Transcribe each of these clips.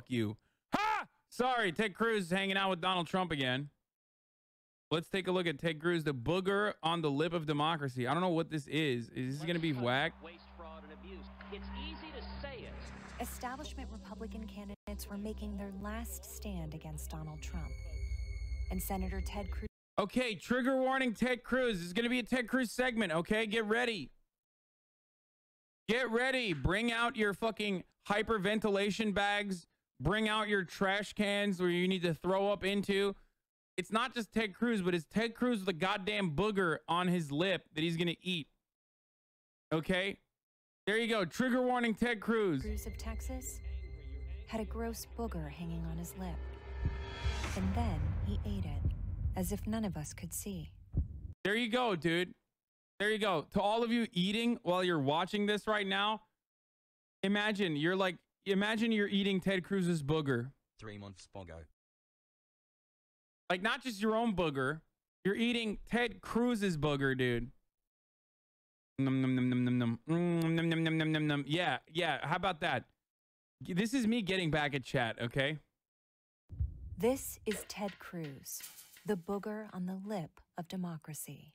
you. Ha! Sorry, Ted Cruz hanging out with Donald Trump again. Let's take a look at Ted Cruz, the booger on the lip of democracy. I don't know what this is. Is this going to be whack? Waste, fraud, and abuse. It's easy to say it. Establishment Republican candidates were making their last stand against Donald Trump. And Senator Ted Cruz. Okay, trigger warning, Ted Cruz. This is going to be a Ted Cruz segment, okay? Get ready. Get ready. Bring out your fucking hyperventilation bags. Bring out your trash cans where you need to throw up into. It's not just Ted Cruz, but it's Ted Cruz with a goddamn booger on his lip that he's going to eat. Okay? There you go. Trigger warning, Ted Cruz. Cruz of Texas had a gross booger hanging on his lip. And then he ate it, as if none of us could see. There you go, dude. There you go. To all of you eating while you're watching this right now, imagine you're eating Ted Cruz's booger. 3 months Bogo. Like, not just your own booger. You're eating Ted Cruz's booger, dude. Num, num, num, num, num, num. Num, num, num, num, num, num. Yeah, yeah. How about that? This is me getting back at chat, okay? This is Ted Cruz, the booger on the lip of democracy.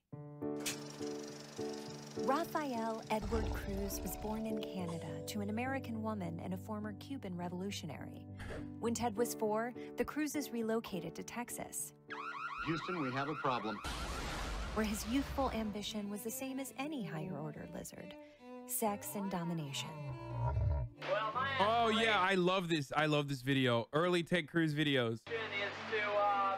Rafael Edward Cruz was born in Canada to an American woman and a former Cuban revolutionary. When Ted was 4, the Cruzes relocated to Texas. Houston, we have a problem. Where his youthful ambition was the same as any higher order lizard: sex and domination. Well, my Oh, yeah. I love this. I love this video. Early Ted Cruz videos. is to, I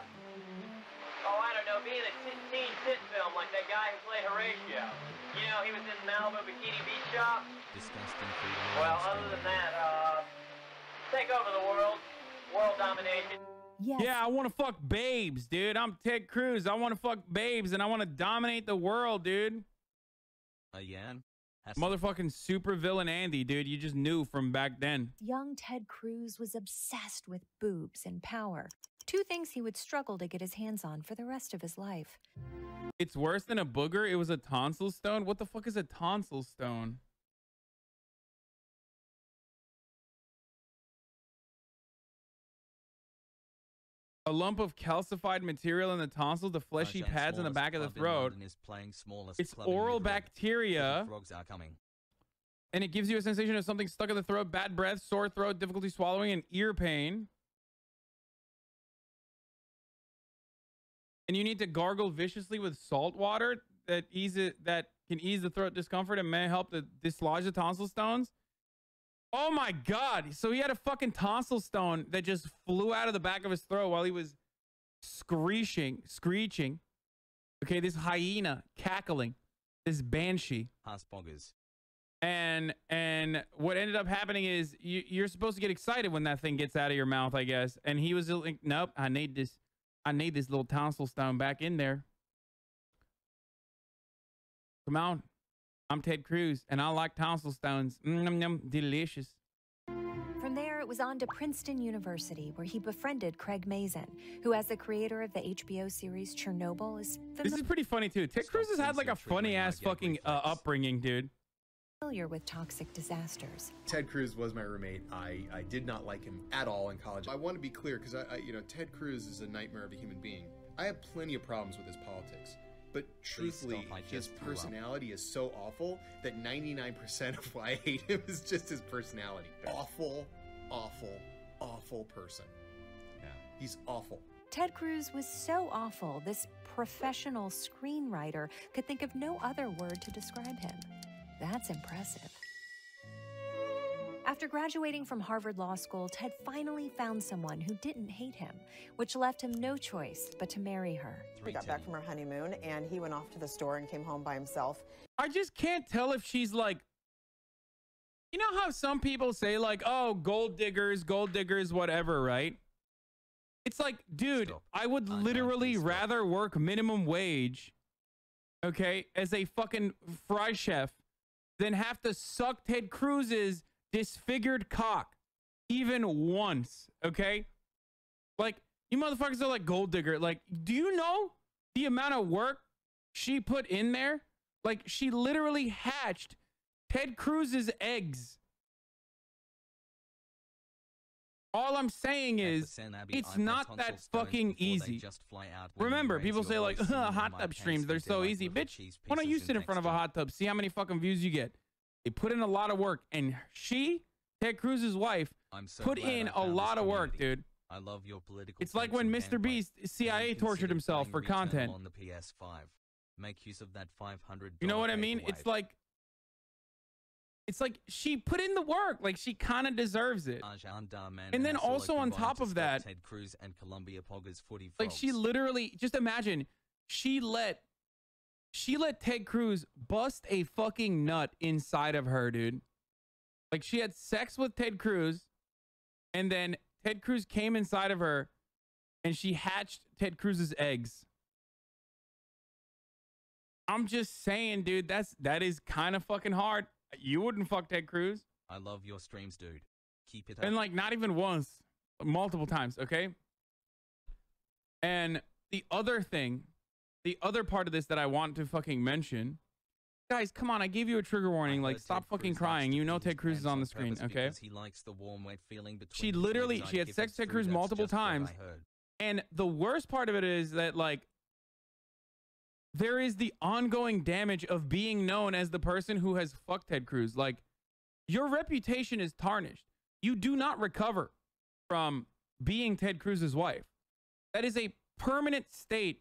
don't know, be in a teen tit film like that guy who played Horatio. You know, he was in Malibu Bikini Beach Shop. Disgusting food. Well, other than that, take over the world. World domination. Yes. Yeah, I want to fuck babes, dude. I'm Ted Cruz. I want to fuck babes and I want to dominate the world, dude. Again. Motherfucking super villain Andy, dude. You just knew from back then. Young Ted Cruz was obsessed with boobs and power, 2 things he would struggle to get his hands on for the rest of his life. It's worse than a booger. It was a tonsil stone. What the fuck is a tonsil stone? A lump of calcified material in the tonsils, the fleshy pads in the back of the throat. It's oral bacteria. Frogs are coming. And it gives you a sensation of something stuck in the throat, bad breath, sore throat, difficulty swallowing, and ear pain. And you need to gargle viciously with salt water that can ease the throat discomfort and may help to dislodge the tonsil stones. Oh my God. So he had a fucking tonsil stone that just flew out of the back of his throat while he was screeching. Okay, this hyena cackling, this banshee. Hasboggers. And what ended up happening is you're supposed to get excited when that thing gets out of your mouth, I guess. And he was like, nope, I need this little tonsil stone back in there. Come on. I'm Ted Cruz, and I like tonsil stones. Delicious. From there, it was on to Princeton University, where he befriended Craig Mazin, who, as the creator of the HBO series Chernobyl, is This is pretty funny, too. Ted Cruz has had like a funny-ass fucking upbringing, dude. Familiar with toxic disasters. Ted Cruz was my roommate. I did not like him at all in college. I want to be clear because Ted Cruz is a nightmare of a human being. I have plenty of problems with his politics, but truthfully, his personality is so awful that 99% of why I hate him is just his personality. Awful, awful, awful person. Yeah, he's awful. Ted Cruz was so awful, this professional screenwriter could think of no other word to describe him. That's impressive. After graduating from Harvard Law School, Ted finally found someone who didn't hate him, which left him no choice but to marry her. We got back from our honeymoon, and he went off to the store and came home by himself. I just can't tell if she's like, you know how some people say like, oh, gold diggers, whatever, right? It's like, dude, stop. I would literally rather work minimum wage, okay, as a fucking fry chef than have to suck Ted Cruz's disfigured cock even once, okay? Like, you motherfuckers are like gold digger. Like, do you know the amount of work she put in there? Like, she literally hatched Ted Cruz's eggs. All I'm saying is, Hasanabi, it's I've not had that tonsil stones fucking before they easy. just fly out when you Remember, raise people your say like, voice, singing in hot my tub streams, pants, they're they're so like easy. little Bitch, cheese why don't you pieces sit in front of a texture. hot tub? See how many fucking views you get. They put in a lot of work. And she, Ted Cruz's wife, I'm so put glad in I a found lot this of work, community. dude. I love your political It's like takes when and Mr. gameplay. Beast, CIA Even tortured consider himself playing for Returnal content. on the PS5. Make use of that $500 You know what I mean? paperweight. It's like she put in the work. Like, she kind of deserves it. And then also on top of that, Ted Cruz and Colombia Poggers footy like, frogs. she literally, just imagine, she let Ted Cruz bust a fucking nut inside of her, dude. Like, she had sex with Ted Cruz, and then Ted Cruz came inside of her, and she hatched Ted Cruz's eggs. I'm just saying, dude, that is kind of fucking hard. You wouldn't fuck Ted Cruz. I love your streams, dude. Keep it up. And like, not even once, multiple times, okay? And the other thing, the other part of this that I want to fucking mention, guys, come on, I gave you a trigger warning. Like, stop fucking crying. You know Ted Cruz is on the screen, okay? He likes the warm, wet feeling between She his literally, legs. she had If sex it's with Ted true, Cruz that's multiple just what I times. heard. And the worst part of it is that, like, there is the ongoing damage of being known as the person who has fucked Ted Cruz. Like, your reputation is tarnished. You do not recover from being Ted Cruz's wife. That is a permanent state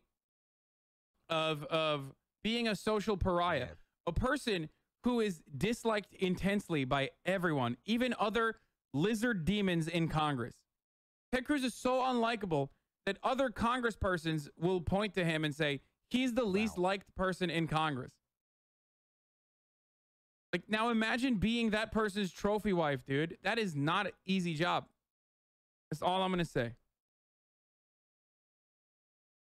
of being a social pariah. Yeah. A person who is disliked intensely by everyone, even other lizard demons in Congress. Ted Cruz is so unlikable that other congresspersons will point to him and say, he's the least liked person in Congress. Like, now imagine being that person's trophy wife, dude. That is not an easy job. That's all I'm going to say.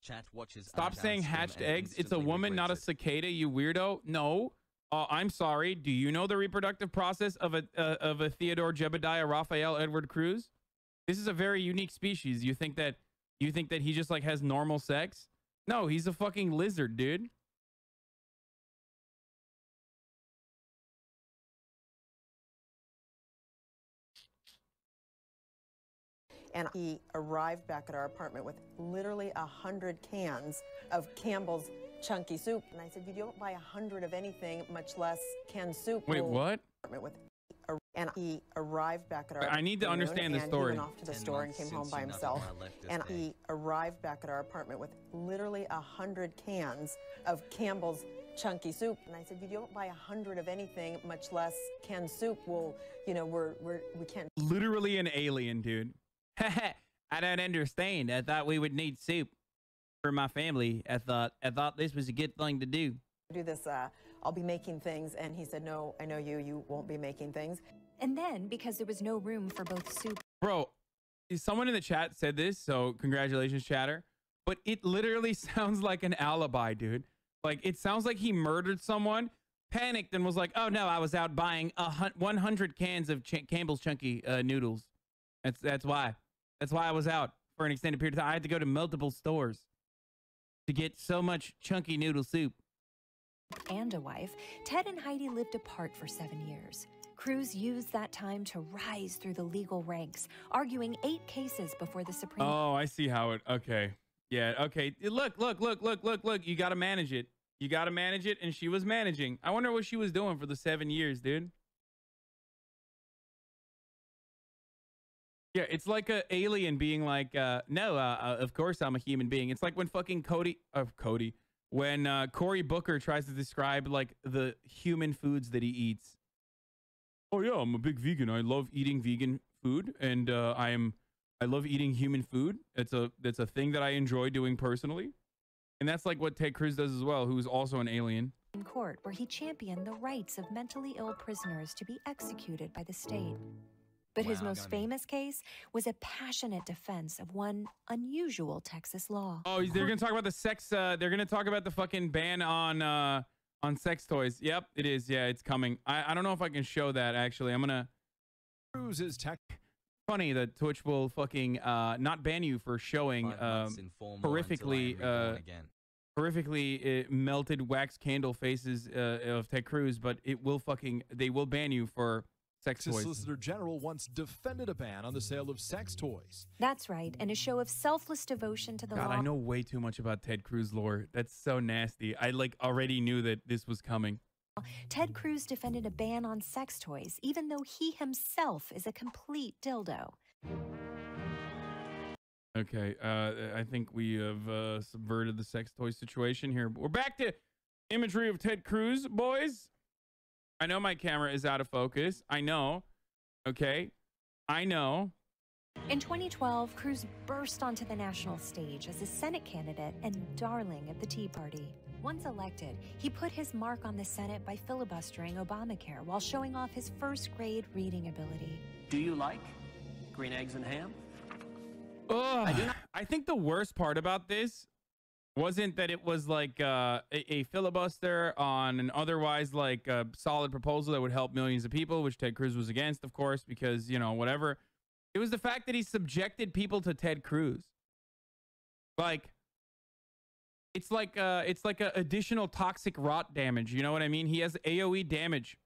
Chat watches. Stop saying hatched eggs. It's a woman, not a cicada, you weirdo. No. I'm sorry. Do you know the reproductive process of a Theodore Jebediah Raphael Edward Cruz? This is a very unique species. You think that he just like has normal sex? No, he's a fucking lizard, dude. And he arrived back at our apartment with literally 100 cans of Campbell's chunky soup. And I said, you don't buy 100 of anything, much less canned soup. Wait, what? And he arrived back at our I need to understand the story. He went off to the store and came home by himself. And he arrived back at our apartment with literally 100 cans of Campbell's chunky soup. And I said, you don't buy 100 of anything, much less canned soup. Well, you know, we can't. Literally an alien, dude. I don't understand. I thought we would need soup for my family. I thought this was a good thing to do. Do this. I'll be making things. And he said, no, I know you won't be making things. And then, because there was no room for both soup. Bro, someone in the chat said this, so congratulations, chatter. But it literally sounds like an alibi, dude. Like, it sounds like he murdered someone, panicked, and was like, oh no, I was out buying 100 cans of Campbell's chunky noodles. That's why. That's why I was out for an extended period of time. I had to go to multiple stores to get so much chunky noodle soup. And a wife, Ted and Heidi lived apart for 7 years. Cruz used that time to rise through the legal ranks, arguing 8 cases before the Supreme Court. Oh, I see how it. Okay. Yeah. Okay. Look. You got to manage it. You got to manage it. And she was managing. I wonder what she was doing for the 7 years, dude. Yeah, it's like an alien being like, no, of course I'm a human being. It's like when fucking when Cory Booker tries to describe like the human foods that he eats. Oh yeah, I'm a big vegan. I love eating vegan food, and I love eating human food. That's a thing that I enjoy doing personally, and that's like what Ted Cruz does as well, who's also an alien. In court, where he championed the rights of mentally ill prisoners to be executed by the state. But his most famous case was a passionate defense of one unusual Texas law. Oh, they're gonna talk about the sex. They're gonna talk about the fucking ban on sex toys. Yep, it is. Yeah, it's coming. I don't know if I can show that actually. I'm gonna. Cruz's tech. Funny that Twitch will fucking not ban you for showing horrifically melted wax candle faces of Ted Cruz, but it will fucking they will ban you for sex toys. Solicitor General once defended a ban on the sale of sex toys. That's right, and a show of selfless devotion to the God, law. I know way too much about Ted Cruz lore. That's so nasty. I like already knew that this was coming. Ted Cruz defended a ban on sex toys, even though he himself is a complete dildo. Okay, I think we have subverted the sex toy situation here. We're back to imagery of Ted Cruz, boys. I know my camera is out of focus. I know. Okay, I know. In 2012, Cruz burst onto the national stage as a Senate candidate and darling of the Tea Party. Once elected, he put his mark on the Senate by filibustering Obamacare while showing off his first-grade reading ability. Do you like green eggs and ham? I think the worst part about this wasn't that it was like a filibuster on an otherwise like solid proposal that would help millions of people, which Ted Cruz was against, of course, because, you know, whatever. It was the fact that he subjected people to Ted Cruz. Like, it's like a additional toxic rot damage. You know what I mean? He has AoE damage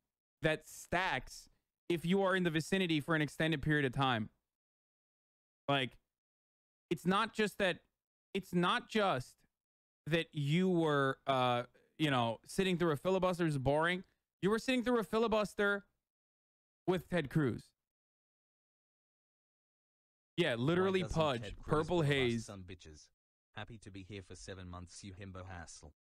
that stacks if you are in the vicinity for an extended period of time. Like, it's not just that you were, you know, sitting through a filibuster is boring. You were sitting through a filibuster with Ted Cruz. Yeah, literally pudge, purple haze. Some bitches. Happy to be here for 7 months, you himbo hassle.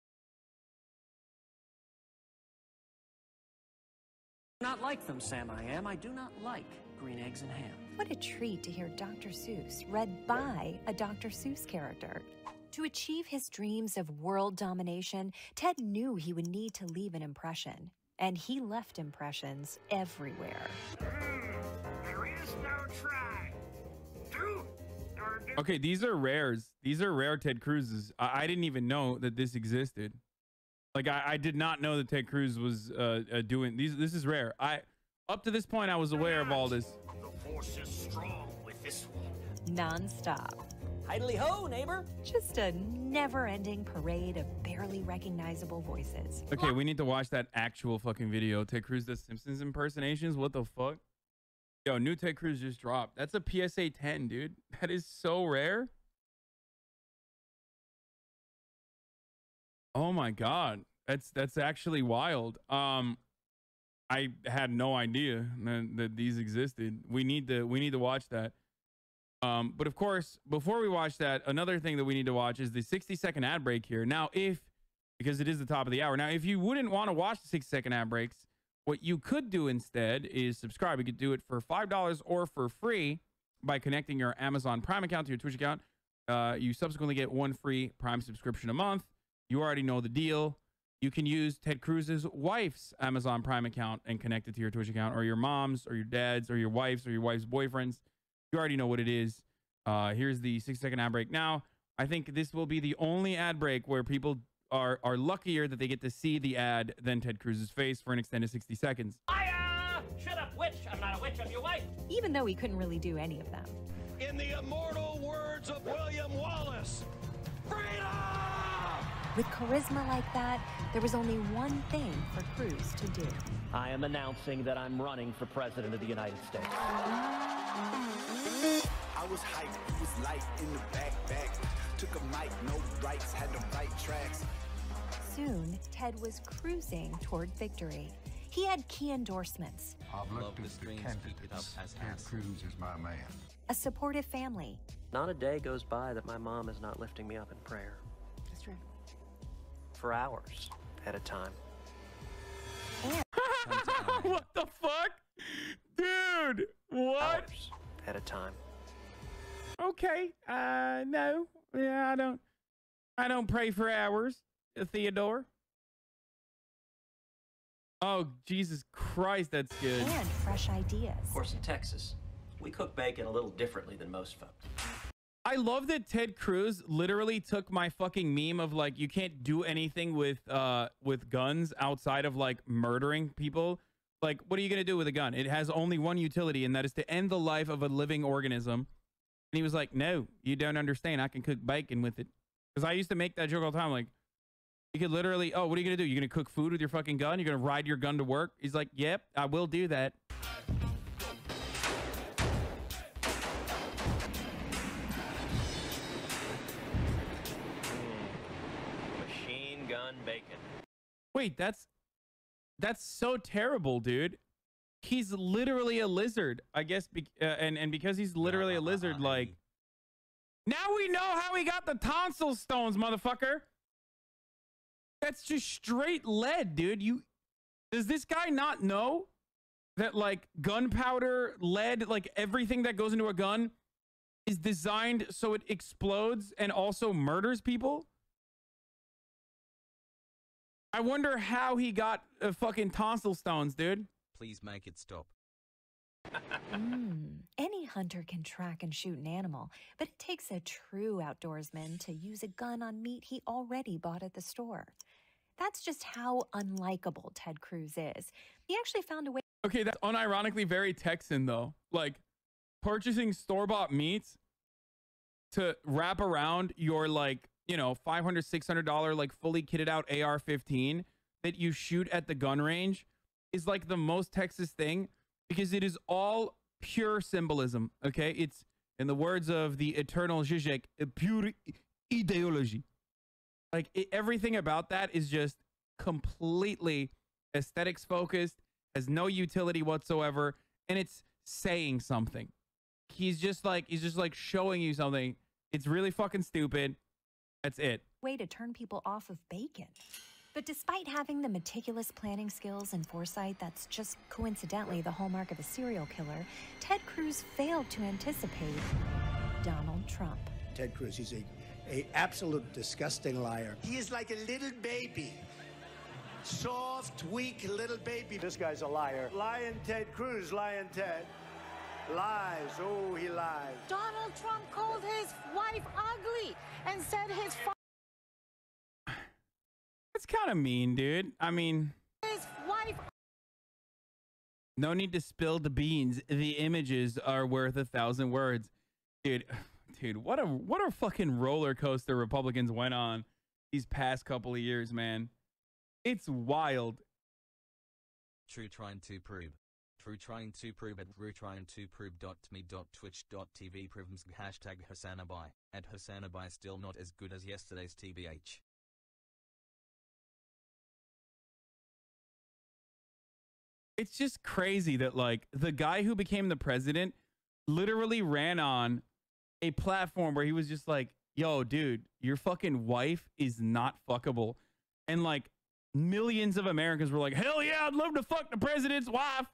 Not like them, Sam. I do not like green eggs and ham. What a treat to hear Dr. Seuss read by a Dr. Seuss character. To achieve his dreams of world domination, Ted knew he would need to leave an impression. And he left impressions everywhere. There is no try. Okay, these are rares. These are rare Ted Cruzes. I didn't even know that this existed. Like, I did not know that Ted Cruz was doing these. This is rare. Up to this point, I was aware of all this. The force is strong with this one. Non-stop. Idly ho, neighbor. Just a never-ending parade of barely recognizable voices. Okay, we need to watch that actual fucking video. Ted Cruz does Simpsons impersonations. What the fuck? Yo, new Ted Cruz just dropped. That's a PSA 10, dude. That is so rare. Oh my God. That's actually wild. I had no idea that these existed. We need to watch that. But of course, before we watch that, another thing that we need to watch is the 60-second ad break here. Now, because it is the top of the hour. Now, if you wouldn't want to watch the 60-second ad breaks, what you could do instead is subscribe. You could do it for $5 or for free by connecting your Amazon Prime account to your Twitch account. You subsequently get one free Prime subscription a month. You already know the deal. You can use Ted Cruz's wife's Amazon Prime account and connect it to your Twitch account, or your mom's, or your dad's, or your wife's, or your wife's boyfriend's. You already know what it is. Here's the 60-second ad break. Now, I think this will be the only ad break where people are luckier that they get to see the ad than Ted Cruz's face for an extended 60 seconds. Shut up, witch! I'm not a witch, I'm your wife! Even though he couldn't really do any of them. In the immortal words of William Wallace, freedom! With charisma like that, there was only one thing for Cruz to do. I am announcing that I'm running for president of the United States. I was hyped, it was light in the back. Took a mic, no rights, had the right tracks. Soon, Ted was cruising toward victory. He had key endorsements. I've looked at the candidates. Ted Cruz is my man. A supportive family. Not a day goes by that my mom is not lifting me up in prayer. That's true. For hours at a time. What the fuck? Dude, what? Hours at a time. Okay. No. Yeah, I don't pray for hours, Theodore. Oh, Jesus Christ, that's good. And fresh ideas. Of course, in Texas, we cook bacon a little differently than most folks. I love that Ted Cruz literally took my fucking meme of like, you can't do anything with guns outside of like murdering people. Like, what are you going to do with a gun? It has only one utility, and that is to end the life of a living organism. And he was like, no, you don't understand. I can cook bacon with it. Because I used to make that joke all the time. Like, you could literally, oh, what are you going to do? You're going to cook food with your fucking gun? You're going to ride your gun to work? He's like, yep, I will do that. Wait, that's so terrible, dude. He's literally a lizard, I guess, and because he's literally a lizard, like, now we know how he got the tonsil stones, motherfucker. That's just straight lead, dude. Does this guy not know that, like, gunpowder, lead, like everything that goes into a gun is designed so it explodes and also murders people? I wonder how he got fucking tonsil stones, dude. Please make it stop. Any hunter can track and shoot an animal, but it takes a true outdoorsman to use a gun on meat he already bought at the store. That's just how unlikable Ted Cruz is. He actually found a way. Okay, that's unironically very Texan, though. Like, purchasing store-bought meats to wrap around your, like, you know, $500, $600, like, fully kitted out AR-15 that you shoot at the gun range is, like, the most Texas thing, because it is all pure symbolism, okay? It's, in the words of the eternal Zizek, pure ideology. Like, everything about that is just completely aesthetics focused, has no utility whatsoever, and it's saying something. He's just like showing you something. It's really fucking stupid. That's it. Way to turn people off of bacon. But despite having the meticulous planning skills and foresight that's just coincidentally the hallmark of a serial killer, Ted Cruz failed to anticipate Donald Trump. Ted Cruz, he's a absolute disgusting liar. He is like a little baby. Soft, weak little baby. This guy's a liar. Lying Ted Cruz, lying Ted. Lies, oh, he lies. Donald Trump called his wife ugly and said his That's kind of mean, dude. I mean, his wife. No need to spill the beans. The images are worth 1,000 words. Dude, what a fucking roller coaster Republicans went on these past couple of years, man. It's wild. True trying to prove. True trying to prove at true-trying-to-prove.me.twitch.tv proves hashtag Hasanabi. And Hasanabi still not as good as yesterday's TBH. It's just crazy that, like, the guy who became the president literally ran on a platform where he was just like, yo, dude, your fucking wife is not fuckable. And, like, millions of Americans were like, hell yeah, I'd love to fuck the president's wife.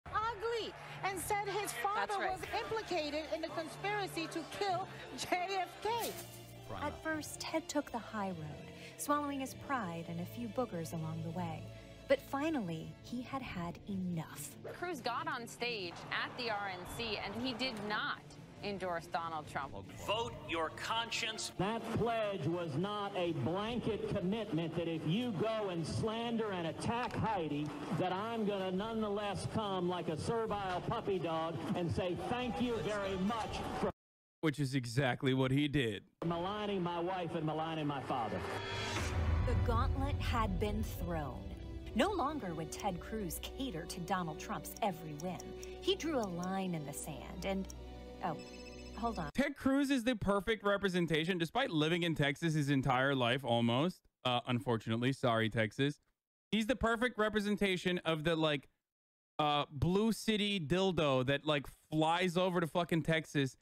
Ugly, and said his father was implicated in the conspiracy to kill JFK. At first, Ted took the high road, swallowing his pride and a few boogers along the way. But finally, he had had enough. Cruz got on stage at the RNC, and he did not endorse Donald Trump. Vote your conscience. That pledge was not a blanket commitment that if you go and slander and attack Heidi, that I'm going to nonetheless come like a servile puppy dog and say thank you very much for... Which is exactly what he did. Maligning my wife and maligning my father. The gauntlet had been thrown. No longer would Ted Cruz cater to Donald Trump's every whim. He drew a line in the sand and... Oh, hold on. Ted Cruz is the perfect representation, despite living in Texas his entire life, almost. Unfortunately, sorry, Texas. He's the perfect representation of the, like, blue city dildo that, like, flies over to fucking Texas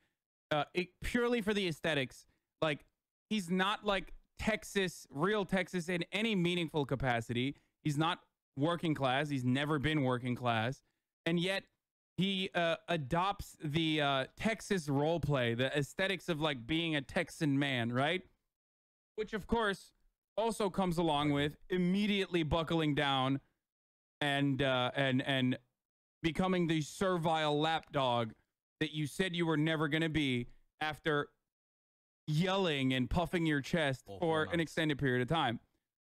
purely for the aesthetics. Like, he's not, like, Texas, real Texas in any meaningful capacity. He's not working class. He's never been working class. And yet... he adopts the Texas role play, the aesthetics of, like, being a Texan man, right? Which, of course, also comes along with immediately buckling down and becoming the servile lapdog that you said you were never going to be after yelling and puffing your chest for an extended period of time.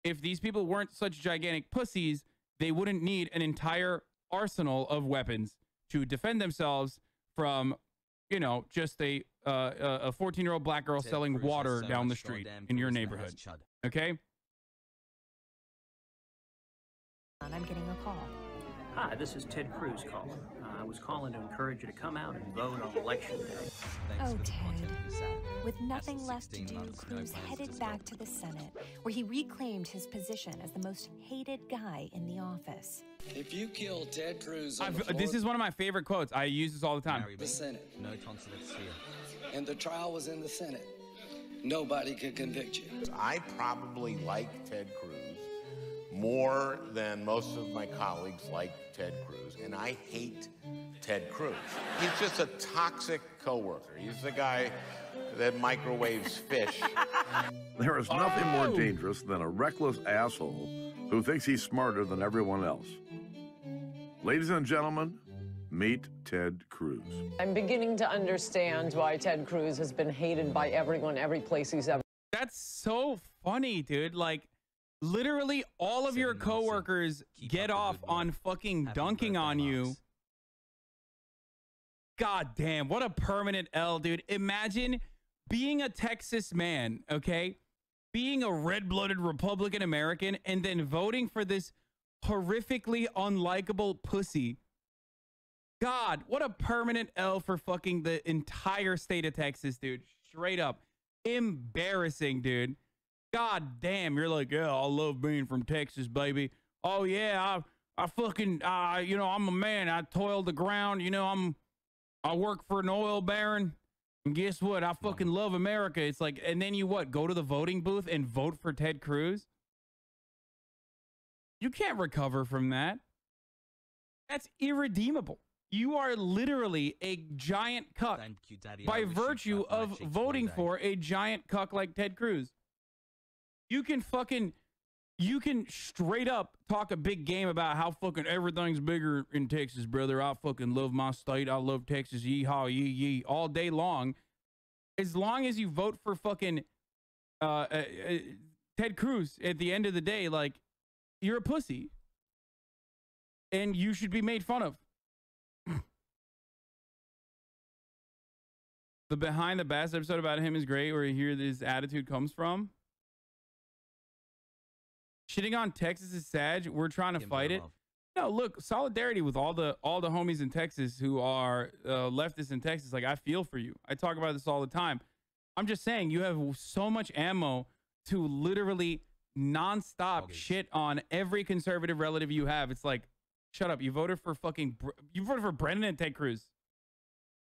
If these people weren't such gigantic pussies, they wouldn't need an entire arsenal of weapons to defend themselves from, you know, just a 14-year-old black girl selling water down the street in your neighborhood. Okay? I'm getting a call. Hi, this is Ted Cruz calling. I was calling to encourage you to come out and vote on Election Day. Oh, Ted. With nothing left to do, Cruz headed back to the Senate, where he reclaimed his position as the most hated guy in the office. If you kill Ted Cruz this is one of my favorite quotes. I use this all the time. The Senate. No tonsillets here. And the trial was in the Senate. Nobody could convict you. I probably like Ted Cruz more than most of my colleagues like Ted Cruz, and I hate Ted Cruz. He's just a toxic coworker. He's the guy that microwaves fish. There is nothing more dangerous than a reckless asshole who thinks he's smarter than everyone else. Ladies and gentlemen, meet Ted Cruz. I'm beginning to understand why Ted Cruz has been hated by everyone, every place he's ever. That's so funny, dude. Like, literally all of your coworkers get off on fucking dunking on you. God damn, what a permanent L, dude. Imagine being a Texas man, okay? Being a red-blooded Republican American and then voting for this horrifically unlikable pussy. God, what a permanent L for fucking the entire state of Texas, dude. Straight up. Embarrassing, dude. God damn, you're like, yeah, I love being from Texas, baby. Oh, yeah, I fucking, you know, I'm a man. I toil the ground. You know, I work for an oil baron. And guess what? I fucking love America. It's like, and then you what? Go to the voting booth and vote for Ted Cruz? You can't recover from that. That's irredeemable. You are literally a giant cuck by virtue of voting for a giant cuck like Ted Cruz. You can straight up talk a big game about how fucking everything's bigger in Texas, brother. I fucking love my state. I love Texas. Yee-haw, yee-yee, all day long. As long as you vote for fucking Ted Cruz at the end of the day, like, you're a pussy. And you should be made fun of. The Behind the Bass episode about him is great, where you hear this attitude comes from. Shitting on Texas is sad. We're trying to fight it. No, look, solidarity with all the homies in Texas who are leftists in Texas. Like, I feel for you. I talk about this all the time. I'm just saying, you have so much ammo to literally nonstop shit on every conservative relative you have. It's like, shut up. You voted for Brendan and Ted Cruz.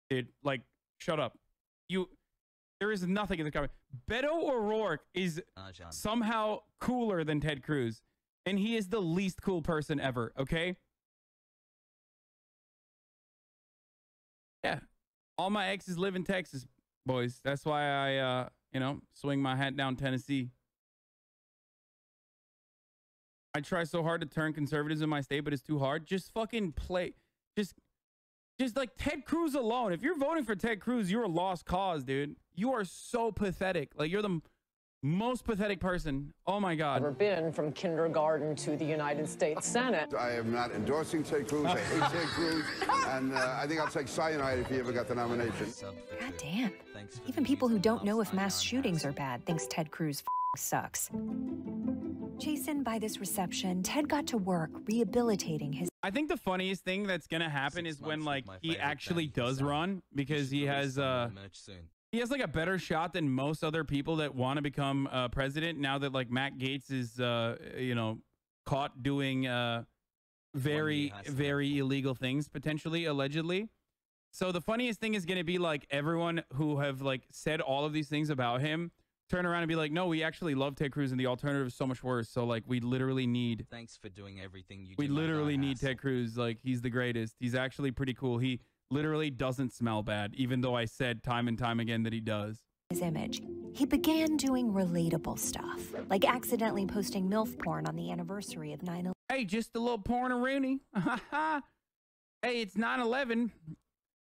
Dude, like, shut up. There is nothing in the comment. Beto O'Rourke is somehow cooler than Ted Cruz, and he is the least cool person ever, okay? Yeah. All my exes live in Texas, boys. That's why I, you know, swing my hat down Tennessee. I try so hard to turn conservatives in my state, but it's too hard. Just fucking play. Just like Ted Cruz alone. If you're voting for Ted Cruz, you're a lost cause, dude. You are so pathetic. Like, you're the most pathetic person. Oh my God. Ever been from kindergarten to the United States Senate. I am not endorsing Ted Cruz. I hate Ted Cruz. And I think I'll take cyanide if he ever got the nomination. God damn. Even people who don't know if mass shootings are bad thinks Ted Cruz sucks. Chastened by this reception, Ted got to work rehabilitating his... I think the funniest thing that's gonna happen is when, like, he actually does run, because he has like a better shot than most other people that want to become president, now that, like, Matt Gaetz is you know, caught doing very illegal things, potentially, allegedly. So the funniest thing is gonna be, like, everyone who have, like, said all of these things about him turn around and be like, no, we actually love Ted Cruz and the alternative is so much worse. So, like, we literally need... Thanks for doing everything you do. We literally need Ted Cruz. Like, he's the greatest. He's actually pretty cool. He literally doesn't smell bad, even though I said time and time again that he does. His image. He began doing relatable stuff, like accidentally posting MILF porn on the anniversary of 9/11. Hey, just a little porn-a-rooney. Hey, it's 9/11.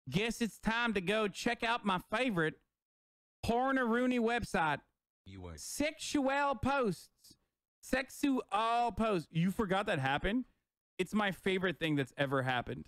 Guess it's time to go check out my favorite porn-a-rooney website. Sexual posts. Sexual posts. You forgot that happened? It's my favorite thing that's ever happened.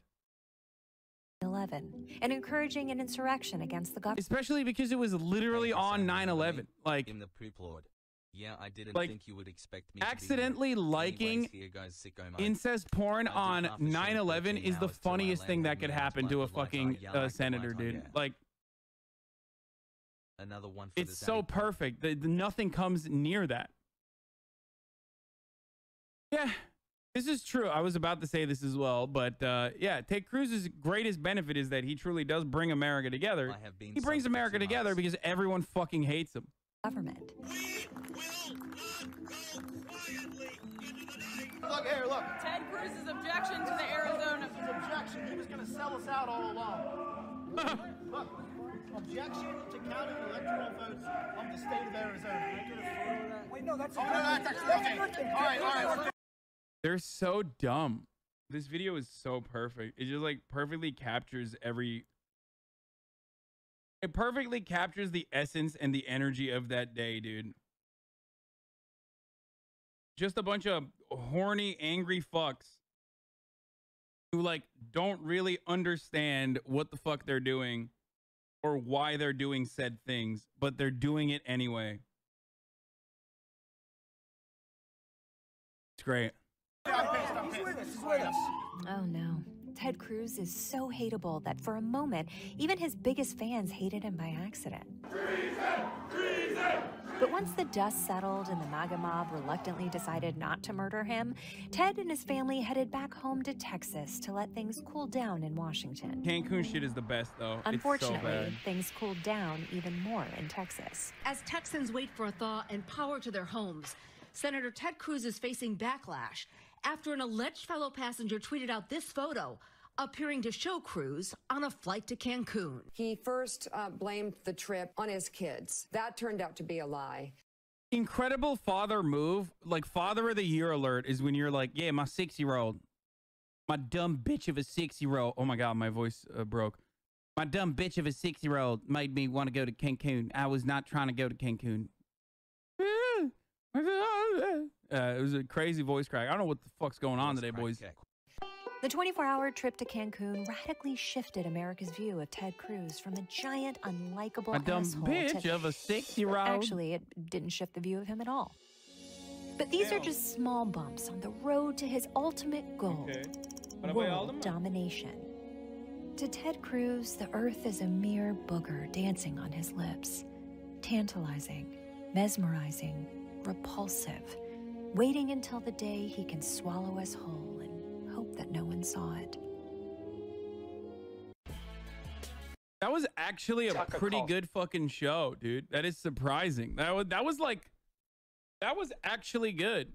11 and encouraging an insurrection against the government. Especially because it was literally on 9/11. Like, in the poop lord. Yeah, I didn't Like, think you would expect me accidentally to be here. liking Anyways, here goes sicko mode. incest porn I did on half a show 9/11 13 is the hours till I funniest thing that landed could me out happen like to a the lights fucking yeah, like the senator, lights dude. yeah. Like, Another one for it's the so Zaddy Pop. perfect. Nothing comes near that. Yeah, this is true. I was about to say this as well, but yeah, Ted Cruz's greatest benefit is that he truly does bring America together. He brings America together because everyone fucking hates him. Government. Look here, look. Ted Cruz's objection to the Arizona. His objection. He was going to sell us out all along. Look, objection to counting electoral votes of the state of Arizona. Wait, no, that's okay. All right. They're so dumb. This video is so perfect. It just like perfectly captures it perfectly captures the essence and the energy of that day, dude. Just a bunch of horny, angry fucks who like don't really understand what the fuck they're doing or why they're doing said things, but they're doing it anyway. It's great. Oh no. Ted Cruz is so hateable that for a moment, even his biggest fans hated him by accident. But once the dust settled and the MAGA mob reluctantly decided not to murder him, Ted and his family headed back home to Texas to let things cool down in Washington. Cancun shit is the best, though. Unfortunately, it's so bad. things cooled down even more in Texas. As Texans wait for a thaw and power to their homes, Senator Ted Cruz is facing backlash after an alleged fellow passenger tweeted out this photo appearing to show Cruz on a flight to Cancun. He first blamed the trip on his kids. That turned out to be a lie. Incredible father move, like father of the year alert, is when you're like, yeah, my 6-year-old, my dumb bitch of a 6-year-old. Oh my God, my voice broke. My dumb bitch of a 6-year-old made me want to go to Cancun. I was not trying to go to Cancun. It was a crazy voice crack. I don't know what the fuck's going on today, boys. The 24-hour trip to Cancun radically shifted America's view of Ted Cruz from the giant, unlikable A dumb asshole bitch to... of a 6-year-old. Actually, it didn't shift the view of him at all. But these are just small bumps on the road to his ultimate goal, world domination. To Ted Cruz, the earth is a mere booger dancing on his lips. Tantalizing, mesmerizing, repulsive, waiting until the day he can swallow us whole and hope that no one saw it. That was actually a pretty good fucking show, dude. That is surprising. That was actually good.